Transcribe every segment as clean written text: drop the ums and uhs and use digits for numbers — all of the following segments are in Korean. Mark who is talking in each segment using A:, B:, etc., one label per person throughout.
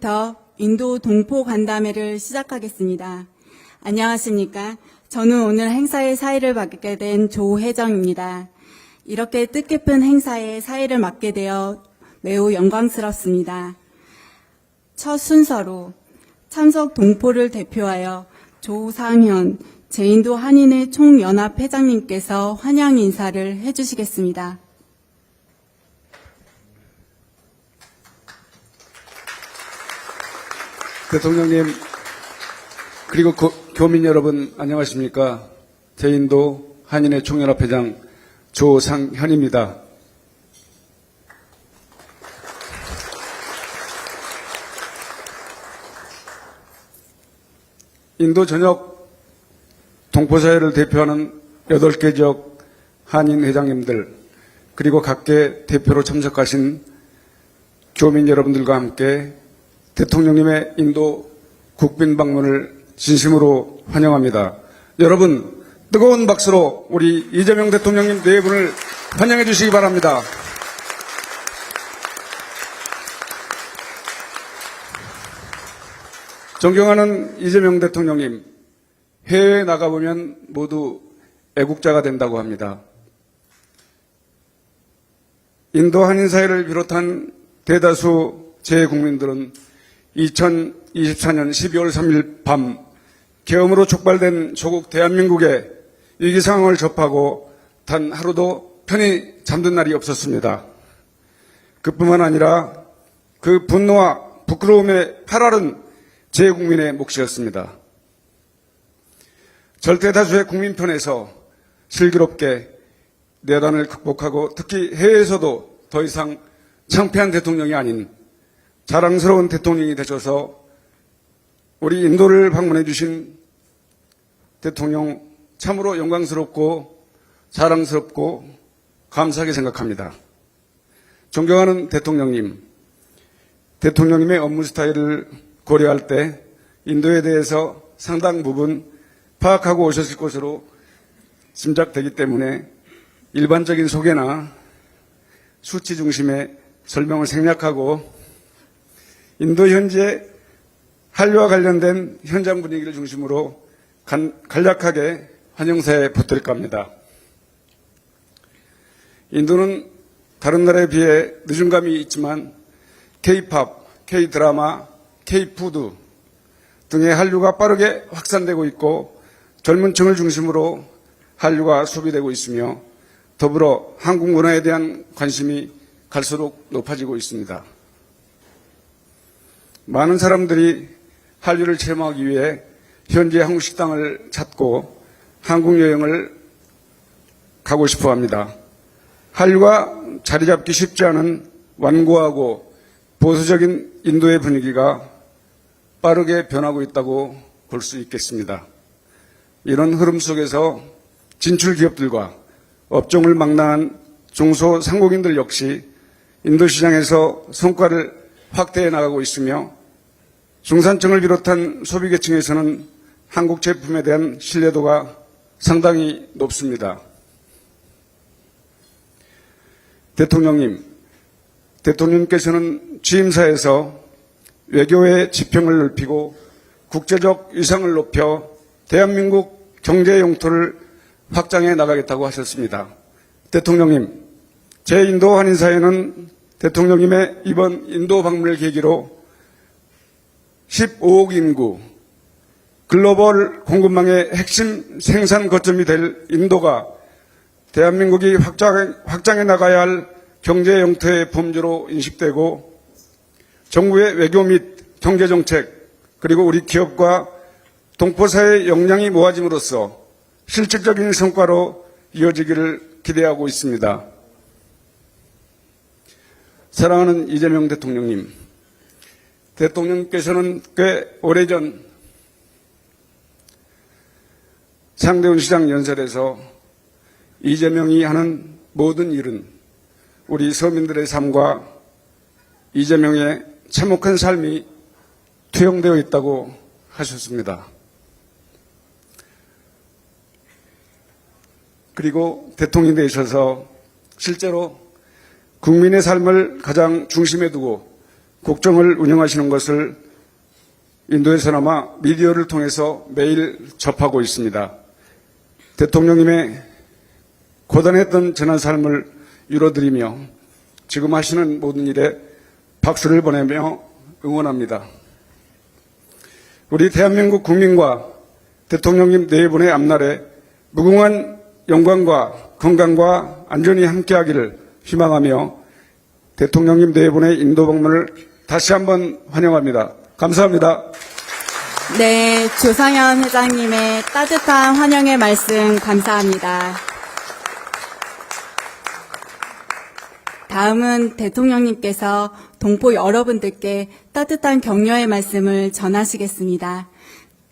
A: 지금부터 인도 동포 간담회를 시작하겠습니다. 안녕하십니까. 저는 오늘 행사의 사회를 맡게 된 조혜정입니다. 이렇게 뜻깊은 행사에 사회를 맡게 되어 매우 영광스럽습니다. 첫 순서로 참석 동포를 대표하여 조상현 제인도 한인회 총연합 회장님께서 환영 인사를 해주시겠습니다.
B: 대통령님, 그리고 교민 여러분 안녕하십니까? 제인도 한인회 총연합 회장 조상현입니다. 인도 전역 동포사회를 대표하는 8개 지역 한인 회장님들, 그리고 각계 대표로 참석하신 교민 여러분들과 함께 대통령님의 인도 국빈 방문을 진심으로 환영합니다. 여러분, 뜨거운 박수로 우리 이재명 대통령님 네 분을 환영해 주시기 바랍니다. 존경하는 이재명 대통령님, 해외에 나가보면 모두 애국자가 된다고 합니다. 인도 한인사회를 비롯한 대다수 재국민들은 2024년 12월 3일 밤 계엄으로 촉발된 조국 대한민국의 위기 상황을 접하고 단 하루도 편히 잠든 날이 없었습니다. 그뿐만 아니라 그 분노와 부끄러움에 팔아른 재국민의 몫이었습니다. 절대 다수의 국민 편에서 슬기롭게 내단을 극복하고 특히 해외에서도 더 이상 창피한 대통령이 아닌 자랑스러운 대통령이 되셔서 우리 인도를 방문해 주신 대통령 참으로 영광스럽고 자랑스럽고 감사하게 생각합니다. 존경하는 대통령님, 대통령님의 업무 스타일을 고려할 때 인도에 대해서 상당 부분 파악하고 오셨을 것으로 짐작되기 때문에 일반적인 소개나 수치 중심의 설명을 생략하고 인도 현지의 한류와 관련된 현장 분위기를 중심으로 간략하게 환영사에 보탤까 합니다. 인도는 다른 나라에 비해 늦은 감이 있지만 K-팝, K-드라마, K-푸드 등의 한류가 빠르게 확산되고 있고 젊은 층을 중심으로 한류가 소비되고 있으며 더불어 한국 문화에 대한 관심이 갈수록 높아지고 있습니다. 많은 사람들이 한류를 체험하기 위해 현지의 한국 식당을 찾고 한국 여행을 가고 싶어 합니다. 한류가 자리 잡기 쉽지 않은 완고하고 보수적인 인도의 분위기가 빠르게 변하고 있다고 볼 수 있겠습니다. 이런 흐름 속에서 진출 기업들과 업종을 망라한 중소상공인들 역시 인도 시장에서 성과를 확대해 나가고 있으며 중산층을 비롯한 소비계층에서는 한국 제품에 대한 신뢰도가 상당히 높습니다. 대통령님, 대통령께서는 취임사에서 외교의 지평을 넓히고 국제적 위상을 높여 대한민국 경제 영토를 확장해 나가겠다고 하셨습니다. 대통령님, 제인도 한인사회는 대통령님의 이번 인도 방문을 계기로 15억 인구, 글로벌 공급망의 핵심 생산 거점이 될 인도가 대한민국이 확장해 나가야 할 경제 영토의 범주로 인식되고 정부의 외교 및 경제정책 그리고 우리 기업과 동포사회의 역량이 모아짐으로써 실질적인 성과로 이어지기를 기대하고 있습니다. 사랑하는 이재명 대통령님, 대통령께서는 꽤 오래전 상대원 시장 연설에서 이재명이 하는 모든 일은 우리 서민들의 삶과 이재명의 참혹한 삶이 투영되어 있다고 하셨습니다. 그리고 대통령이 되셔서 실제로 국민의 삶을 가장 중심에 두고 국정을 운영하시는 것을 인도에서나마 미디어를 통해서 매일 접하고 있습니다. 대통령님의 고단했던 전한 삶을 위로드리며 지금 하시는 모든 일에 박수를 보내며 응원합니다. 우리 대한민국 국민과 대통령님 네 분의 앞날에 무궁한 영광과 건강과 안전이 함께하기를 희망하며 대통령님 네 분의 인도 방문을 다시 한번 환영합니다. 감사합니다.
A: 네, 조상현 회장님의 따뜻한 환영의 말씀 감사합니다. 다음은 대통령님께서 동포 여러분들께 따뜻한 격려의 말씀을 전하시겠습니다.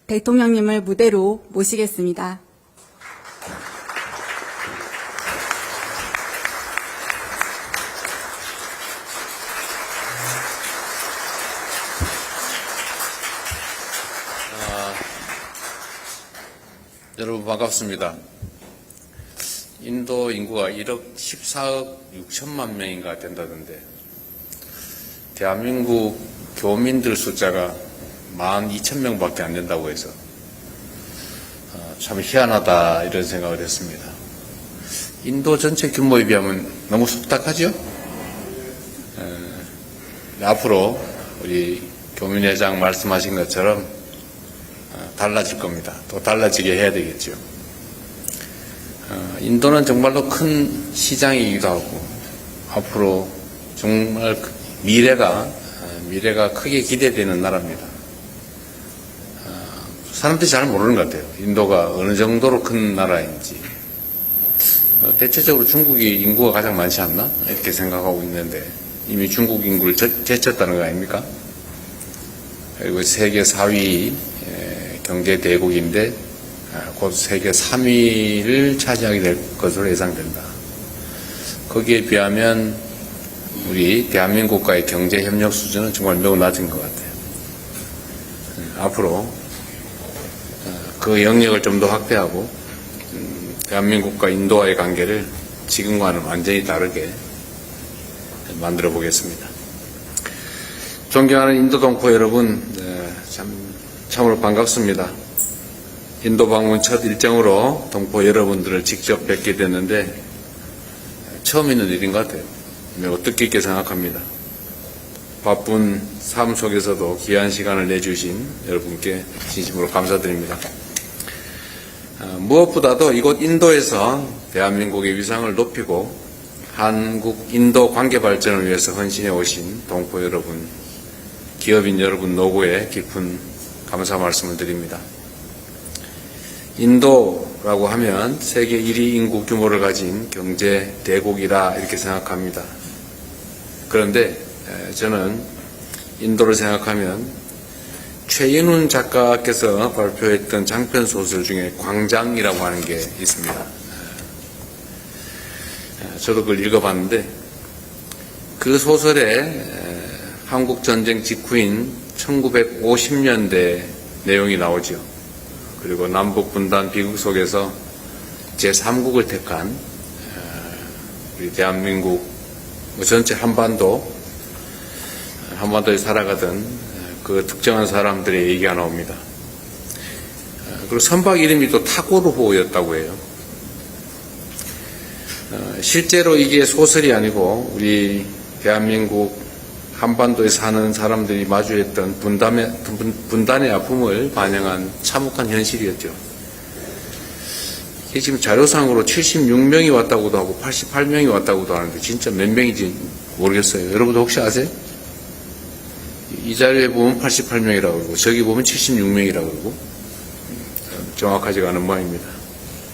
A: 대통령님을 무대로 모시겠습니다.
C: 여러분 반갑습니다. 인도 인구가 1억 14억 6천만 명인가 된다던데 대한민국 교민들 숫자가 12,000명밖에 안 된다고 해서 참 희한하다 이런 생각을 했습니다. 인도 전체 규모에 비하면 너무 속닥하죠? 앞으로 우리 교민회장 말씀하신 것처럼 달라질 겁니다. 또 달라지게 해야 되겠죠. 인도는 정말로 큰 시장이기도 하고 앞으로 정말 미래가 크게 기대되는 나라입니다. 사람들이 잘 모르는 것 같아요. 인도가 어느 정도로 큰 나라인지. 대체적으로 중국이 인구가 가장 많지 않나? 이렇게 생각하고 있는데 이미 중국 인구를 제쳤다는 거 아닙니까? 그리고 세계 4위 경제 대국인데 곧 세계 3위를 차지하게 될 것으로 예상된다. 거기에 비하면 우리 대한민국과의 경제 협력 수준은 정말 매우 낮은 것 같아요. 앞으로 그 영역을 좀 더 확대하고 대한민국과 인도와의 관계를 지금과는 완전히 다르게 만들어 보겠습니다. 존경하는 인도 동포 여러분, 참으로 반갑습니다. 인도 방문 첫 일정으로 동포 여러분들을 직접 뵙게 됐는데 처음 있는 일인 것 같아요. 매우 뜻깊게 생각합니다. 바쁜 삶 속에서도 귀한 시간을 내주신 여러분께 진심으로 감사드립니다. 무엇보다도 이곳 인도에서 대한민국의 위상을 높이고 한국-인도 관계 발전을 위해서 헌신해 오신 동포 여러분, 기업인 여러분 노고에 깊은 감사 말씀을 드립니다. 인도라고 하면 세계 1위 인구 규모를 가진 경제 대국이라 이렇게 생각합니다. 그런데 저는 인도를 생각하면 최인훈 작가께서 발표했던 장편 소설 중에 광장이라고 하는 게 있습니다. 저도 그걸 읽어봤는데 그 소설에 한국전쟁 직후인 1950년대 내용이 나오죠. 그리고 남북분단 비극 속에서 제3국을 택한 우리 대한민국 전체 한반도에 살아가던 그 특정한 사람들의 얘기가 나옵니다. 그리고 선박 이름이 또 타고르호였다고 해요. 실제로 이게 소설이 아니고 우리 대한민국 한반도에 사는 사람들이 마주했던 분단의 아픔을 반영한 참혹한 현실이었죠. 이게 지금 자료상으로 76명이 왔다고도 하고 88명이 왔다고도 하는데 진짜 몇 명인지 모르겠어요. 여러분도 혹시 아세요? 이 자료에 보면 88명이라고 그러고 저기 보면 76명이라고 그러고 정확하지가 않은 모양입니다.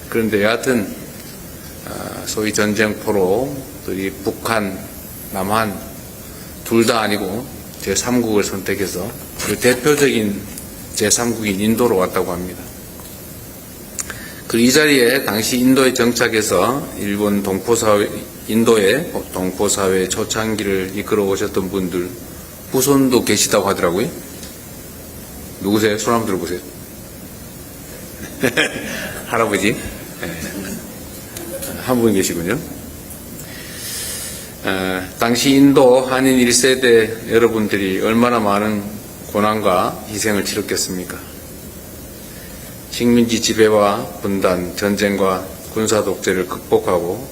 C: 그런데 여하튼 소위 전쟁포로 이 북한, 남한 둘 다 아니고 제3국을 선택해서 그 대표적인 제3국인 인도로 왔다고 합니다. 이 자리에 당시 인도에 정착해서 일본 동포사회, 인도의 동포사회 초창기를 이끌어 오셨던 분들 후손도 계시다고 하더라고요. 누구세요? 손 한번 들어보세요. 할아버지. 한 분 계시군요. 당시 인도 한인 1세대 여러분들이 얼마나 많은 고난과 희생을 치렀겠습니까? 식민지 지배와 분단, 전쟁과 군사 독재를 극복하고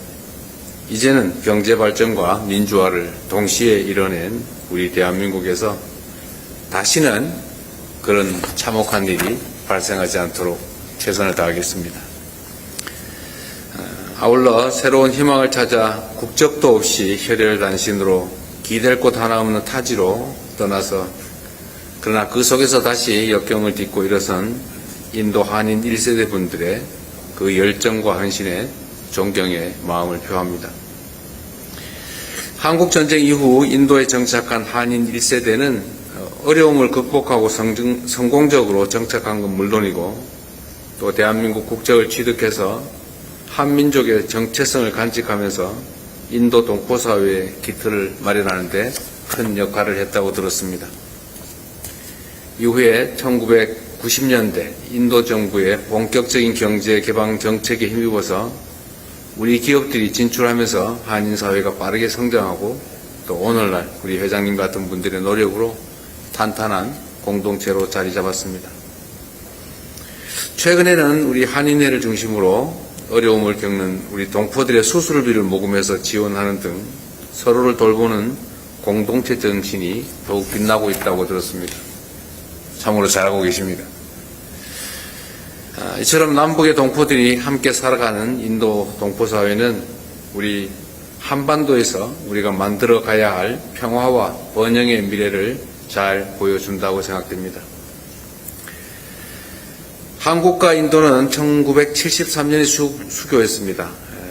C: 이제는 경제 발전과 민주화를 동시에 이뤄낸 우리 대한민국에서 다시는 그런 참혹한 일이 발생하지 않도록 최선을 다하겠습니다. 아울러 새로운 희망을 찾아 국적도 없이 혈혈단신으로 기댈 곳 하나 없는 타지로 떠나서 그러나 그 속에서 다시 역경을 딛고 일어선 인도 한인 1세대 분들의 그 열정과 헌신에 존경의 마음을 표합니다. 한국전쟁 이후 인도에 정착한 한인 1세대는 어려움을 극복하고 성공적으로 정착한 건 물론이고 또 대한민국 국적을 취득해서 한민족의 정체성을 간직하면서 인도 동포사회의 기틀을 마련하는 데 큰 역할을 했다고 들었습니다. 이후에 1990년대 인도 정부의 본격적인 경제 개방 정책에 힘입어서 우리 기업들이 진출하면서 한인사회가 빠르게 성장하고 또 오늘날 우리 회장님 같은 분들의 노력으로 탄탄한 공동체로 자리 잡았습니다. 최근에는 우리 한인회를 중심으로 어려움을 겪는 우리 동포들의 수술비를 모금해서 지원하는 등 서로를 돌보는 공동체 정신이 더욱 빛나고 있다고 들었습니다. 참으로 잘하고 계십니다. 이처럼 남북의 동포들이 함께 살아가는 인도 동포사회는 우리 한반도에서 우리가 만들어 가야 할 평화와 번영의 미래를 잘 보여준다고 생각됩니다. 한국과 인도는 1973년에 수교했습니다.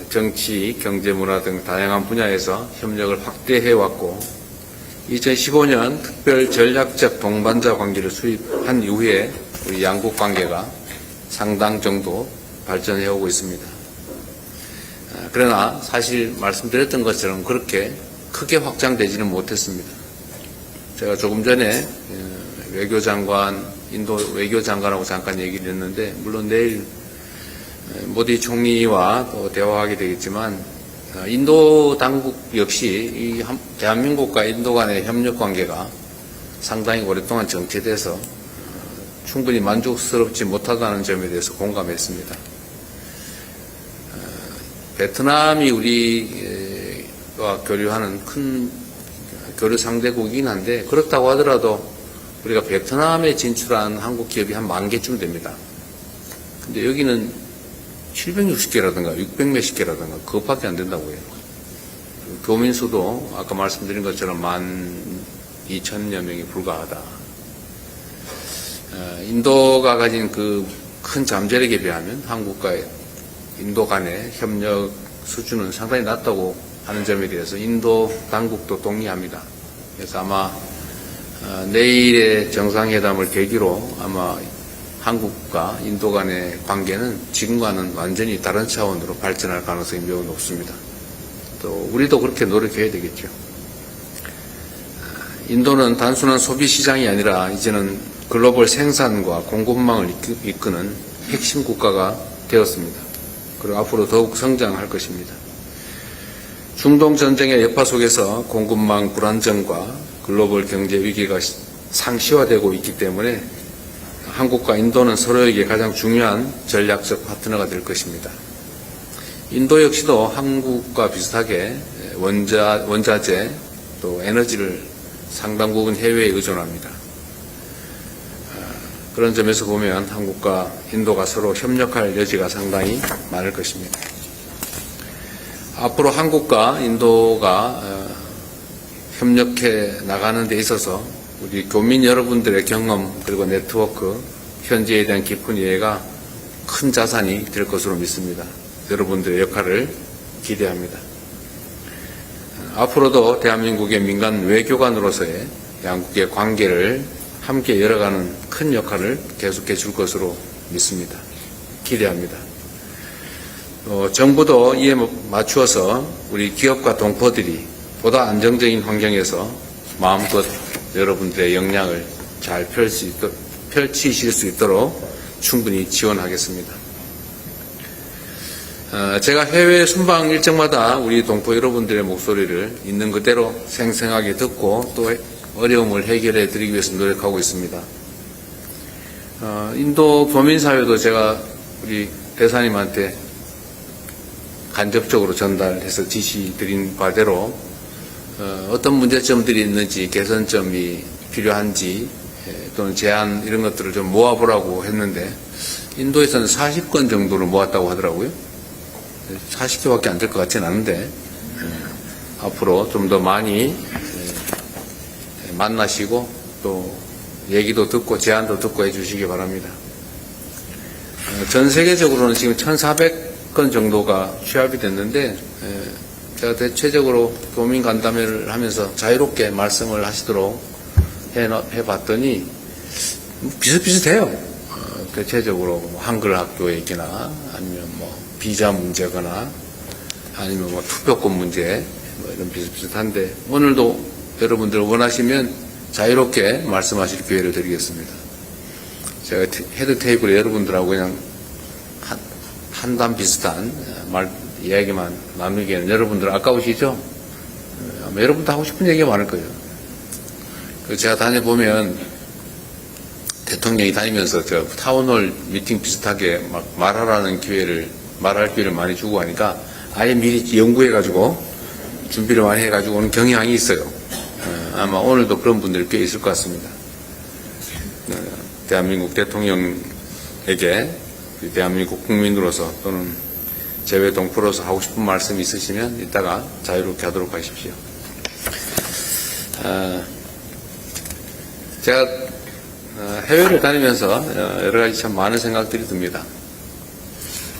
C: 정치, 경제, 문화 등 다양한 분야에서 협력을 확대해왔고 2015년 특별 전략적 동반자 관계를 수립한 이후에 우리 양국 관계가 상당 정도 발전해오고 있습니다. 그러나 사실 말씀드렸던 것처럼 그렇게 크게 확장되지는 못했습니다. 제가 조금 전에 외교장관, 인도 외교장관하고 잠깐 얘기를 했는데 물론 내일 모디 총리와 또 대화하게 되겠지만 인도 당국 역시 이 대한민국과 인도 간의 협력 관계가 상당히 오랫동안 정체돼서 충분히 만족스럽지 못하다는 점에 대해서 공감했습니다. 베트남이 우리와 교류하는 큰 교류 상대국이긴 한데 그렇다고 하더라도 우리가 베트남에 진출한 한국 기업이 한 10,000개쯤 됩니다. 근데 여기는 760개라든가 600몇십 개라든가 그것밖에 안 된다고 해요. 교민 수도 아까 말씀드린 것처럼 12,000여 명이 불과하다. 인도가 가진 그 큰 잠재력에 비하면 한국과 인도 간의 협력 수준은 상당히 낮다고 하는 점에 대해서 인도 당국도 동의합니다. 그래서 아마 내일의 정상회담을 계기로 아마 한국과 인도 간의 관계는 지금과는 완전히 다른 차원으로 발전할 가능성이 매우 높습니다. 또 우리도 그렇게 노력해야 되겠죠. 인도는 단순한 소비 시장이 아니라 이제는 글로벌 생산과 공급망을 이끄는 핵심 국가가 되었습니다. 그리고 앞으로 더욱 성장할 것입니다. 중동 전쟁의 여파 속에서 공급망 불안정과 글로벌 경제 위기가 상시화되고 있기 때문에 한국과 인도는 서로에게 가장 중요한 전략적 파트너가 될 것입니다. 인도 역시도 한국과 비슷하게 원자재 또 에너지를 상당 부분 해외에 의존합니다. 그런 점에서 보면 한국과 인도가 서로 협력할 여지가 상당히 많을 것입니다. 앞으로 한국과 인도가 협력해 나가는 데 있어서 우리 교민 여러분들의 경험 그리고 네트워크, 현지에 대한 깊은 이해가 큰 자산이 될 것으로 믿습니다. 여러분들의 역할을 기대합니다. 앞으로도 대한민국의 민간 외교관으로서의 양국의 관계를 함께 열어가는 큰 역할을 계속해 줄 것으로 믿습니다. 기대합니다. 정부도 이에 맞추어서 우리 기업과 동포들이 보다 안정적인 환경에서 마음껏 여러분들의 역량을 잘 펼치실 수 있도록 충분히 지원하겠습니다. 제가 해외 순방 일정마다 우리 동포 여러분들의 목소리를 있는 그대로 생생하게 듣고 또 어려움을 해결해 드리기 위해서 노력하고 있습니다. 인도 교민사회도 제가 우리 대사님한테 간접적으로 전달해서 지시 드린 바대로 어떤 문제점들이 있는지, 개선점이 필요한지 또는 제안 이런 것들을 좀 모아보라고 했는데 인도에서는 40건 정도를 모았다고 하더라고요. 40개밖에 안 될 것 같지는 않은데 앞으로 좀 더 많이 만나시고 또 얘기도 듣고 제안도 듣고 해주시기 바랍니다. 전 세계적으로는 지금 1,400건 정도가 취합이 됐는데 제가 대체적으로 교민 간담회를 하면서 자유롭게 말씀을 하시도록 해봤더니 비슷비슷해요. 대체적으로 뭐 한글 학교 얘기나 아니면 뭐 비자 문제거나 아니면 뭐 투표권 문제 뭐 이런 비슷비슷한데 오늘도 여러분들 원하시면 자유롭게 말씀하실 기회를 드리겠습니다. 제가 헤드 테이블에 여러분들하고 그냥 한담 비슷한 이야기만 나누기에는 여러분들 아까우시죠? 아마 여러분도 하고 싶은 얘기가 많을 거예요. 제가 다녀보면 대통령이 다니면서 저 타운홀 미팅 비슷하게 막 말할 기회를 많이 주고 하니까 아예 미리 연구해가지고 준비를 많이 해가지고 오는 경향이 있어요. 아마 오늘도 그런 분들이 꽤 있을 것 같습니다. 대한민국 대통령에게 대한민국 국민으로서 또는 재외 동포로서 하고 싶은 말씀이 있으시면 이따가 자유롭게 하도록 하십시오. 제가 해외를 다니면서 여러 가지 참 많은 생각들이 듭니다.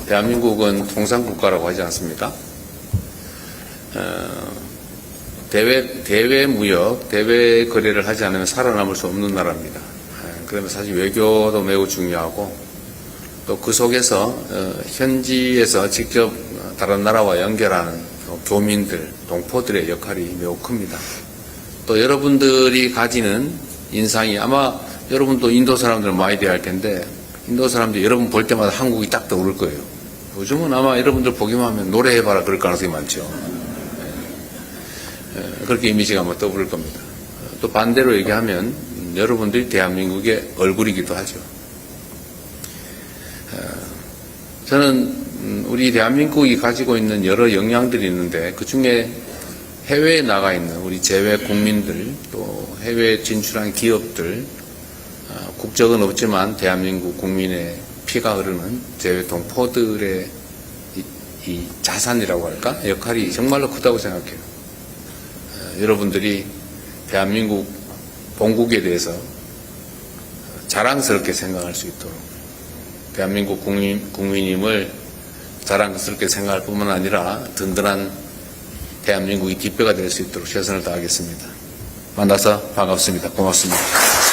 C: 대한민국은 통상국가라고 하지 않습니까? 대외 무역, 대외 거래를 하지 않으면 살아남을 수 없는 나라입니다. 그러면 사실 외교도 매우 중요하고 또 그 속에서 현지에서 직접 다른 나라와 연결하는 교민들, 동포들의 역할이 매우 큽니다. 또 여러분들이 가지는 인상이 아마 여러분도 인도 사람들 많이 대할 텐데 인도 사람들이 여러분 볼 때마다 한국이 딱 떠오를 거예요. 요즘은 아마 여러분들 보기만 하면 노래해봐라 그럴 가능성이 많죠. 그렇게 이미지가 아마 떠오를 겁니다. 또 반대로 얘기하면 여러분들이 대한민국의 얼굴이기도 하죠. 저는 우리 대한민국이 가지고 있는 여러 역량들이 있는데 그중에 해외에 나가 있는 우리 재외 국민들 또 해외에 진출한 기업들 국적은 없지만 대한민국 국민의 피가 흐르는 재외 동포들의 이 자산이라고 할까? 역할이 정말로 크다고 생각해요. 여러분들이 대한민국 본국에 대해서 자랑스럽게 생각할 수 있도록 대한민국 국민임을 자랑스럽게 생각할 뿐만 아니라 든든한 대한민국이 뒷배가 될 수 있도록 최선을 다하겠습니다. 만나서 반갑습니다. 고맙습니다.